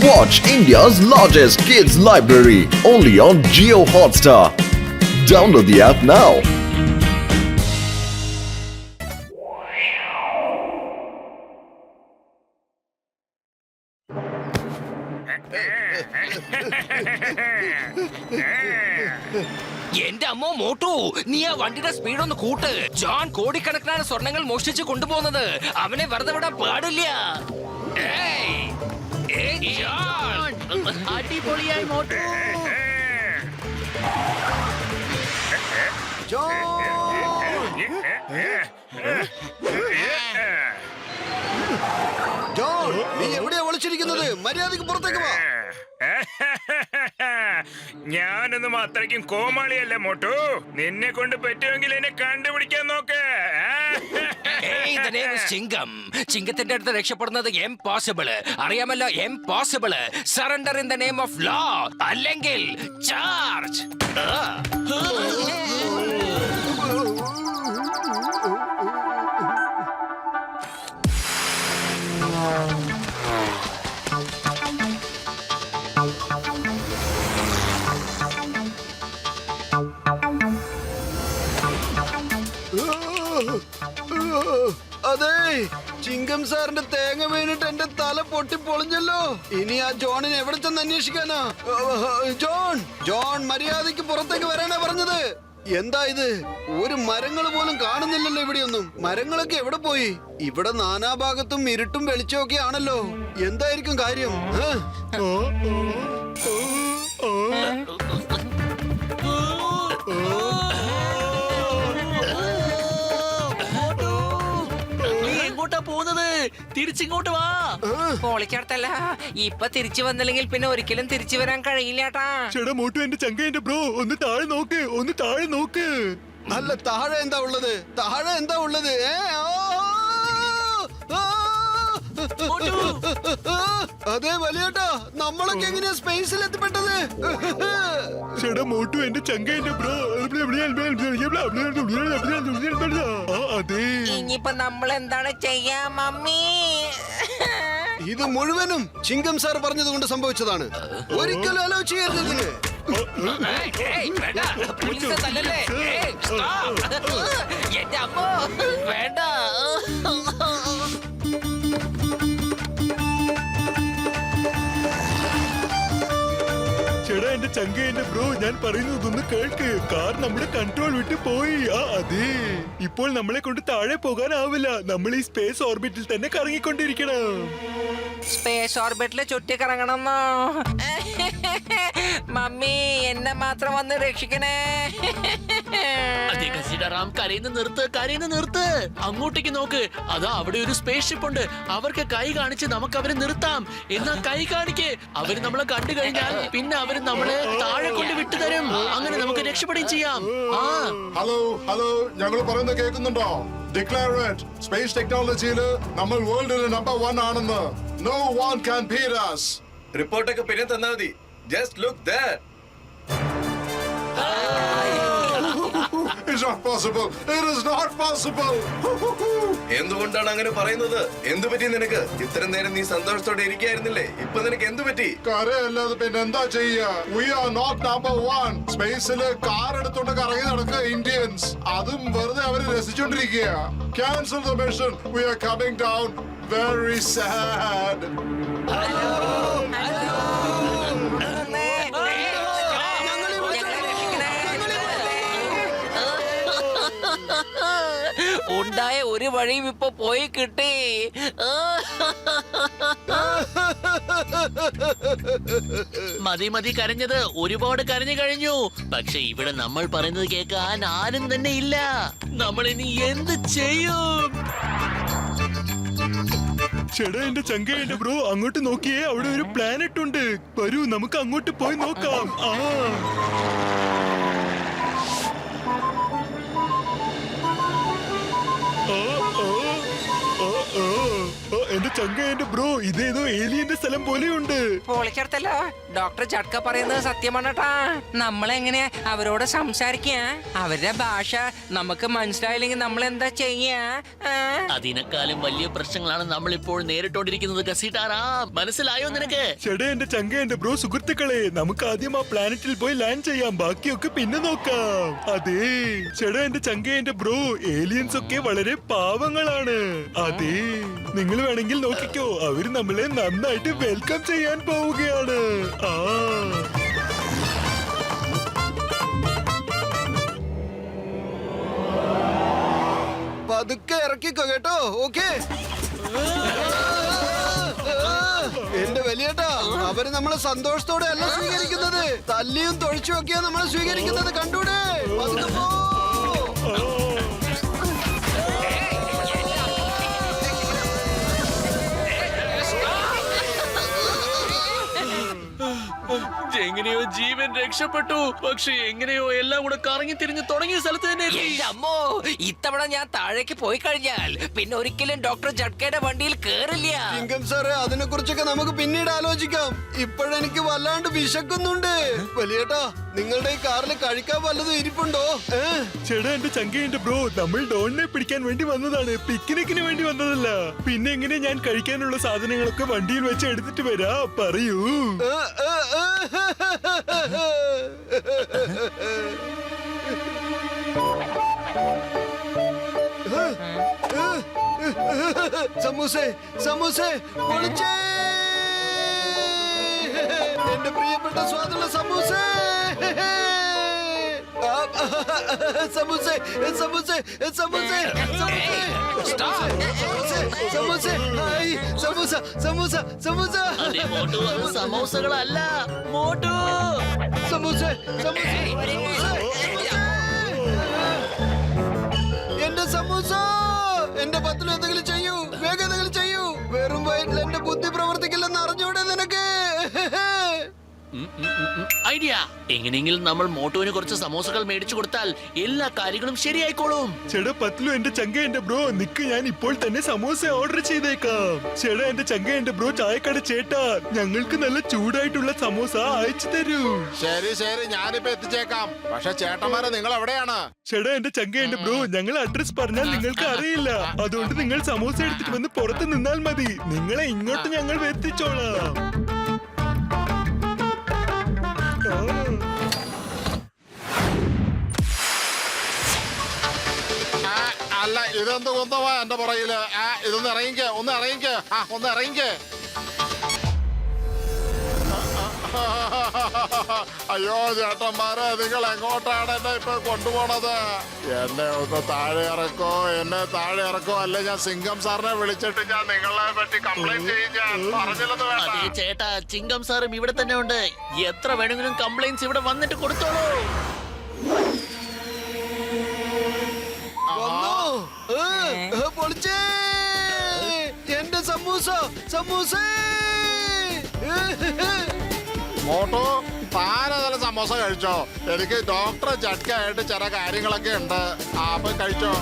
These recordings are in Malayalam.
Watch India's largest kids library only on Jio Hotstar. Download the app now. എന്റെ അമ്മോ മോട്ടു, നീ ആ വണ്ടിയുടെ സ്പീഡ് ഒന്ന് കൂട്ട്. ജോൺ കോടിക്കണക്കിനാണ് സ്വർണങ്ങൾ മോഷ്ടിച്ച് കൊണ്ടുപോകുന്നത്. അവനെ വെറുതെ വിടാൻ പാടില്ല. ഏയ്, ഏയ് ജോൺ, അടിപൊളിയായി മോട്ടു. ജോൺ, നീ എവിടെയാ ഒളിച്ചിരിക്കുന്നത്? മര്യാദക്ക് പുറത്തേക്ക് വാ. ഞാനൊന്നും അത്രയ്ക്കും കോമാളിയല്ല മോട്ടു. നിന്നെ കൊണ്ട് പറ്റുമെങ്കിൽ എന്നെ കണ്ടുപിടിക്കാൻ നോക്ക്. ചിങ്കം, ചിങ്കത്തിന്റെ അടുത്ത് രക്ഷപ്പെടുന്നത് എംപോസിബിൾ. അറിയാമല്ലോ, impossible. Surrender in the name of law, അല്ലെങ്കിൽ ചാർജ്. അതെ, ചിങ്കം സാറിന്റെ തേങ്ങ വീണിട്ട് എന്റെ തല പൊട്ടി പൊളിഞ്ഞല്ലോ. ഇനി ആ ജോണിനെ എവിടെ ചെന്ന് അന്വേഷിക്കാനാ? ജോൺ മര്യാദയ്ക്ക് പുറത്തേക്ക് വരാനാ പറഞ്ഞത്. എന്താ ഇത്? ഒരു മരങ്ങൾ പോലും കാണുന്നില്ലല്ലോ ഇവിടെയൊന്നും. മരങ്ങളൊക്കെ എവിടെ പോയി? ഇവിടെ നാനാഭാഗത്തും ഇരുട്ടും വെളിച്ചമൊക്കെ ആണല്ലോ. എന്തായിരിക്കും കാര്യം? പോകുന്നത് തിരിച്ചിങ്ങോട്ട് വാ. പൊളിക്കടത്തല്ല, ഇപ്പൊ തിരിച്ചു വന്നില്ലെങ്കിൽ പിന്നെ ഒരിക്കലും തിരിച്ചു വരാൻ കഴിയില്ലാട്ടാ. ചേട്ടാ മോട്ടു, എന്റെ ചങ്ക, എന്റെ ബ്രോ, ഒന്ന് താഴെ നോക്ക്, ഒന്ന് താഴെ നോക്ക്. അല്ല, താഴെ എന്താ ഉള്ളത്? താഴെ എന്താ ഉള്ളത്? അതെ വലിയേട്ടാ, നമ്മളൊക്കെ എങ്ങനെയാ സ്പേസിൽ എത്തിപ്പെട്ടത്? ചേട്ടാ മോട്ടു, എന്റെ ചങ്ക, എന്റെ ബ്രോ. അതെ, ഇനിയിപ്പൊ നമ്മൾ എന്താണ് ചെയ്യാ മമ്മി? ഇത് മുഴുവനും ചിങ്കം സാർ പറഞ്ഞത് കൊണ്ട് സംഭവിച്ചതാണ്. ഒരിക്കലും അലോ ചെയ്യരുത് ഇതിന്. എന്റെ അമ്മ വേണ്ട. ചേട്ടാ, എന്റെ ചങ്ക, എന്റെ ബ്രോ, ഞാൻ പറയുന്നതൊന്ന് കേൾക്ക്. കാർ നമ്മുടെ കൺട്രോൾ വിട്ട് പോയി. അതെ, ഇപ്പോൾ നമ്മളെ കൊണ്ട് താഴെ പോകാനാവില്ല. നമ്മൾ ഈ സ്പേസ് ഓർബിറ്റിൽ തന്നെ കറങ്ങിക്കൊണ്ടിരിക്കണം. സ്പേസ് ഓർബിറ്റില് ചുറ്റി കറങ്ങണമെന്നോ? മമ്മി, എന്നെ മാത്രം വന്ന് രക്ഷിക്കണേ. കരയുന്ന നിർത്ത്. അങ്ങോട്ടേക്ക് നോക്ക്. അതാ അവിടെ ഒരു സ്പേസ് ഷിപ്പ് ഉണ്ട്. അവർക്ക് കൈ കാണിച്ച് നമുക്ക് അവരെ നിർത്താം. എന്നാ കൈ കാണിക്ക്. അവര് നമ്മളെ കണ്ടു കഴിഞ്ഞാൽ പിന്നെ അവര് നമ്മളെ താഴെ കൊണ്ട് വിട്ടുതരും. അങ്ങനെ നമുക്ക് രക്ഷപ്പെടുകയും ചെയ്യാം. ഹലോ, ഞങ്ങൾ പറയുന്നത് കേൾക്കുന്നുണ്ടോ? ഡിക്ലയർ സ്പേസ് ടെക്നോളജിയിൽ നമ്മൾ വേൾഡിൽ നമ്പർ 1 ആണെന്ന്. No one can beat us. റിപ്പോർട്ടൊക്കെ പിന്നെ തന്നാ മതി. Just look there. It's not possible. It is not possible. എന്തുകൊണ്ടാണ് അങ്ങനെ പറയുന്നത്? എന്തു പറ്റി നിനക്ക്? ഇത്രയും നേരം നീ സന്തോഷത്തോടെ ഇരിക്കായിരുന്നില്ലേ? ഇപ്പൊ നിനക്ക് എന്തു പറ്റി? കരയല്ലാതെ പിന്നെ എന്താ ചെയ്യാ? We are not number 1. സ്പേസില് car എടുത്തോണ്ട് കറങ്ങി നടക്കുക ഇന്ത്യൻസ്. അതും വെറുതെ അവര് രസിച്ചോണ്ടിരിക്കുക. Cancel the mission. We are coming down. Very sad. ഉണ്ടായ ഒരു വഴിയും ഇപ്പൊ പോയി കിട്ടി. മതി കരഞ്ഞത്. ഒരുപാട് കരഞ്ഞു കഴിഞ്ഞു. പക്ഷെ ഇവിടെ നമ്മൾ പറയുന്നത് കേൾക്കാൻ ആരും തന്നെ ഇല്ല. നമ്മൾ ഇനി എന്ത് ചെയ്യും? ചേട്ടാ, എന്റെ ചങ്ക, എന്റെ ബ്രോ, അങ്ങോട്ട് നോക്കിയേ. അവിടെ ഒരു പ്ലാനറ്റ് ഉണ്ട്. വരൂ, നമുക്ക് അങ്ങോട്ട് പോയി നോക്കാം. എന്റെ ചങ്ക, എന്റെ ബ്രോ, ഇതേതോ ഏലിയന്റെ സ്ഥലം പോലെയുണ്ട്. പൊളിക്കടത്തല്ലോ. ഡോക്ടർ ചട്ക പറയുന്നത് സത്യമാണ് കേട്ടാ. നമ്മളെങ്ങനെ അവരോട് സംസാരിക്കുക? അവരുടെ ഭാഷ നമുക്ക് മനസ്സിലായില്ലെങ്കിൽ നമ്മൾ എന്താ ചെയ്യാ? അതിനേക്കാളും വലിയ പ്രശ്നങ്ങളാണ് നമ്മൾ ഇപ്പോൾ നേരിട്ടോണ്ടിരിക്കുന്നത് കസീട്ടാറാ. മനസ്സിലായോ നിനക്ക്? ചേട്ടാ എന്റെ ചങ്ക എന്റെ ബ്രോ സുഹൃത്തുക്കളെ നമുക്ക് ആദ്യം ആ പ്ലാനറ്റിൽ പോയി ലാൻഡ് ചെയ്യാം, ബാക്കിയൊക്കെ പിന്നെ നോക്കാം. അതെ ചേട്ടാ എന്റെ ചങ്ക എന്റെ ബ്രോ, ഏലിയൻസ് ഒക്കെ വളരെ പാവങ്ങളാണ്. അതെ നിങ്ങൾ വേണമെങ്കിൽ നോക്കിക്കോ, അവര് നമ്മളെ നന്നായിട്ട് വെൽക്കം ചെയ്യാൻ പോവുകയാണ്. ആ പതുക്കെ ഇറക്കിക്കോ കേട്ടോ. ഓക്കെ എന്റെ വലിയേട്ടാ, അവര് നമ്മളെ സന്തോഷത്തോടെ അല്ല സ്വീകരിക്കുന്നത്, തല്ലിയും തൊഴിച്ചും ഒക്കെയാ നമ്മളെ സ്വീകരിക്കുന്നത്. കണ്ടൂടെ? പതുക്കെ പോ. എങ്ങനെയോ ജീവൻ രക്ഷപ്പെട്ടു. പക്ഷെ എങ്ങനെയോ എല്ലാം കൂടെ കറങ്ങി തിരിഞ്ഞ് തുടങ്ങിയ സ്ഥലത്ത് തന്നെ എത്തി. എന്റെ അമ്മോ, ഇത്തവണ ഞാൻ താഴേക്ക് പോയി കഴിഞ്ഞാൽ പിന്നെ ഒരിക്കലും ഡോക്ടർ ജഡ്കയുടെ വണ്ടിയിൽ കേറില്ല. ചിങ്കം സാറേ, അതിനെ കുറിച്ചൊക്കെ നമുക്ക് പിന്നീട് ആലോചിക്കാം. ഇപ്പോഴെനിക്ക് വല്ലാണ്ട് വിശക്കുന്നുണ്ട്. വലിയേട്ടാ, നിങ്ങളുടെ ഈ കാറിൽ കഴിക്കാൻ വല്ലതും ഇരിപ്പുണ്ടോ? ചേട്ടാ എന്റെ ചങ്ക എന്റെ ബ്രോ, നമ്മൾ ഡോണിനെ പിടിക്കാൻ വേണ്ടി വന്നതാണ്, പിക്നിക്കിന് വേണ്ടി വന്നതല്ല. പിന്നെ എങ്ങനെ ഞാൻ കഴിക്കാനുള്ള സാധനങ്ങളൊക്കെ വണ്ടിയിൽ വെച്ച് എടുത്തിട്ട് വരാ, പറയൂ. സമൂസേ സമൂസേ പൊളിച്ചേ, എന്റെ പ്രിയപ്പെട്ട സ്വാദുള്ള സമൂസേ. സമൂസേ സമൂസേ സമൂസേ സമൂസേ, ഹായ് സമൂസ സമൂസ സമൂസ. അതെ മോട്ടു, അത് സമോസകളല്ല മോട്ടു. സമൂസേ സമൂസേ എന്റെ സമൂസ. എന്റെ പത്തിലും എന്തെങ്കിലും ചെയ്യൂ, വേഗം എന്തെങ്കിലും ചെയ്യൂ. വെറും വയറ്റിൽ എന്റെ ബുദ്ധി പ്രവർത്തിക്കില്ലെന്ന് അറിഞ്ഞൂടെ നിനക്ക്? ഐഡിയ. എങ്ങനെയെങ്കിലും നമ്മൾ മോട്ടുവിന് കുറച്ച് സമോസകൾ മേടിച്ചു കൊടുത്താൽ എല്ലാ കാര്യങ്ങളും ശരിയായിക്കോളും. ചേട്ടാ പത്തിലു എന്റെ ചങ്ക എന്റെ ബ്രോ, നിക്ക് ഞാൻ ഇപ്പോൾ തന്നെ സമോസ ഓർഡർ ചെയ്തേക്കാം. ചേട്ടാ എന്റെ ചങ്ക എന്റെ ബ്രോ, ചായക്കട ചേട്ടാ, ഞങ്ങൾക്ക് നല്ല ചൂടായിട്ടുള്ള സമോസ അയച്ചു തരൂ. ശരി ശരി, ഞാനിപ്പോ എത്തിച്ചേക്കാം. പക്ഷെ ചേട്ടന്മാരെ നിങ്ങൾ എവിടെയാണ്? ചേട്ടാ എന്റെ ചങ്ക എന്റെ ബ്രോ, ഞങ്ങൾ അഡ്രസ് പറഞ്ഞാൽ നിങ്ങൾക്ക് അറിയില്ല. അതുകൊണ്ട് നിങ്ങൾ സമോസ എടുത്തിട്ട് വന്ന് പുറത്ത് നിന്നാൽ മതി. നിങ്ങളെ ഇങ്ങോട്ട് ഞങ്ങൾ എത്തിച്ചോളാം. അല്ല, ഇതെന്ത് കുന്തമാ എന്റെ പുറകില്? ഇതൊന്ന് ഇറങ്ങിക്കേ, ഒന്ന് ഇറങ്ങിക്കേ, ഒന്ന് ഇറങ്ങിക്കേ. അയ്യോ ചേട്ടന്മാരെ, നിങ്ങൾ എങ്ങോട്ടാണ് എന്നെ ഇപ്പൊ കൊണ്ടുപോണത്? എന്നെ ഒന്ന് താഴെ ഇറക്കോ, എന്നെ താഴെ ഇറക്കോ, അല്ലെ ഞാൻ സിംഗം സാറിനെ വിളിച്ചിട്ട് ഞാൻ നിങ്ങളെ പറ്റി കംപ്ലൈന്റ് ചെയ്യും. ഞാൻ പറഞ്ഞില്ലെന്ന് വേണ്ട. അതെ ചേട്ടാ, ചിങ്കം സാറും ഇവിടെ തന്നെ ഉണ്ട്. എത്ര വേണമെങ്കിലും കംപ്ലൈന്റ്സ് ഇവിടെ വന്നിട്ട് കൊടുത്തോളൂ. പൊളിച്ചേ എന്റെ സമൂസ സമൂസേ. മോട്ടോ, താനെ നല്ല സമോസ കഴിച്ചോ? എനിക്ക് ഡോക്ടർ ജഡ്കായിട്ട് ചില കാര്യങ്ങളൊക്കെ ഉണ്ട്, അപ്പൊ കഴിച്ചോ.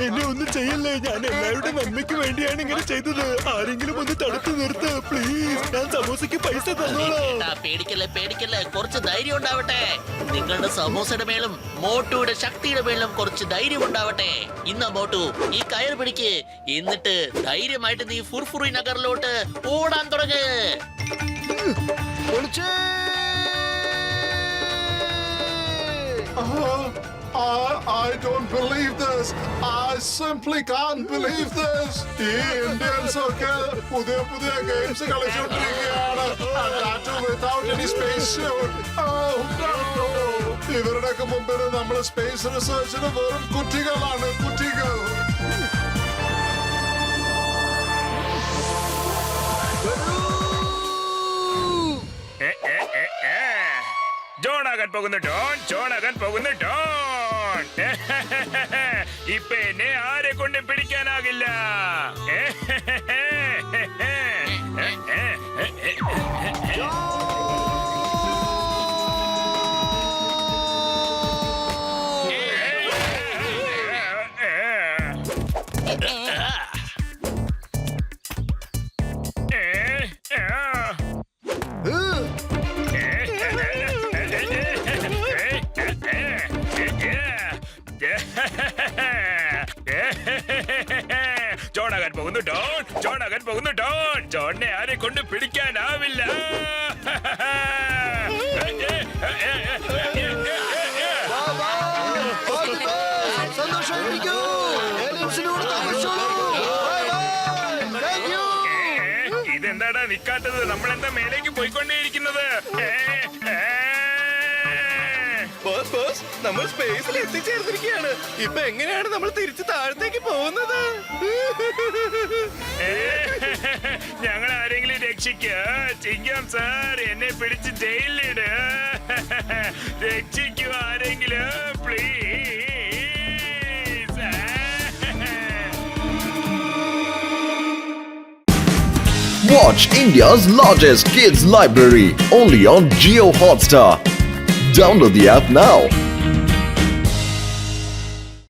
എന്നെ ഒന്നും ചെയ്യല്ലേ, ഞാൻ എല്ലാവരുടെ നന്മയ്ക്ക് വേണ്ടിയാണ് ഇങ്ങനെ ചെയ്തത്. ആരെങ്കിലും ഒന്ന് തടുത്തു നിർത്ത് പ്ലീസ്. ഞാൻ സമോസയ്ക്ക് പൈസ തന്നോളാം. ചേട്ടാ, പേടിക്കല്ലേ പേടിക്കല്ലേ, കുറച്ച് ധൈര്യം ഉണ്ടാവട്ടെ. നിങ്ങളുടെ സമോസയുടെ മേലും മോട്ടുയുടെ ശക്തിയുടെ മേലും കുറച്ച് ധൈര്യം ഉണ്ടാവട്ടെ. ഇന്ന മോട്ടു, ഈ കയർ പിടിക്ക്. എന്നിട്ട് ധൈര്യമായിട്ട് നീ ഫുർഫുറി നഗറിലോട്ട് ഓടാൻ തുടങ്ങ്. പൊളിച്ചേ. I don't believe this. I simply can't believe this. ഈ ഇന്ത്യൻസ് ഒക്കെ പുതിയ പുതിയ games കളിച്ചുകൊണ്ടിരിക്കുകയാണ്. And that too without any space suit. Oh no. ഇവരുടെയൊക്കെ മുമ്പിൽ നമ്മൾ സ്പേസ് റിസർച്ചിന് വെറും കുട്ടികളാണ്, കുട്ടികൾ. ജോണാകാൻ പോകുന്നു ഡോൺ, ജോണാകാൻ പോകുന്നു ഡോൺ. ഇപ്പൊ എന്നെ ആരെ കൊണ്ടും പിടിക്കാനാകില്ല. പോകുന്നു ഡോൺ. ജോൺ അകൻ പോകുന്നു ഡോൺ. ജോണിനെ ആരെ കൊണ്ട് പിടിക്കാനാവില്ല. സന്തോഷമായിരിക്കൂ. ഏലിയൻസിനോട് താമസിച്ചോളൂ. Bye bye. Thank you. ഇതെന്താടാ നിക്കാത്തത്? നമ്മളെന്താ മേലേക്ക് പോയിക്കൊണ്ടേയിരിക്കുന്നത്? ബോസ് ബോസ് നമ്മൾ സ്പേസിൽ എത്തിച്ചേർന്നിരിക്കുകയാണ്. ഇപ്പൊ എങ്ങനെയാണ് നമ്മൾ തിരിച്ച് താഴത്തേക്ക് പോകുന്നത്? ഞങ്ങൾ ആരെങ്കിലും രക്ഷിക്കുക. ചിങ്കം സാർ, എന്നെ പിടിച്ച് ജയിലിലിട്. രക്ഷിക്കൂ ആരെങ്കിലും please. Watch India's largest kids library only on Geo Hotstar. Download the app now.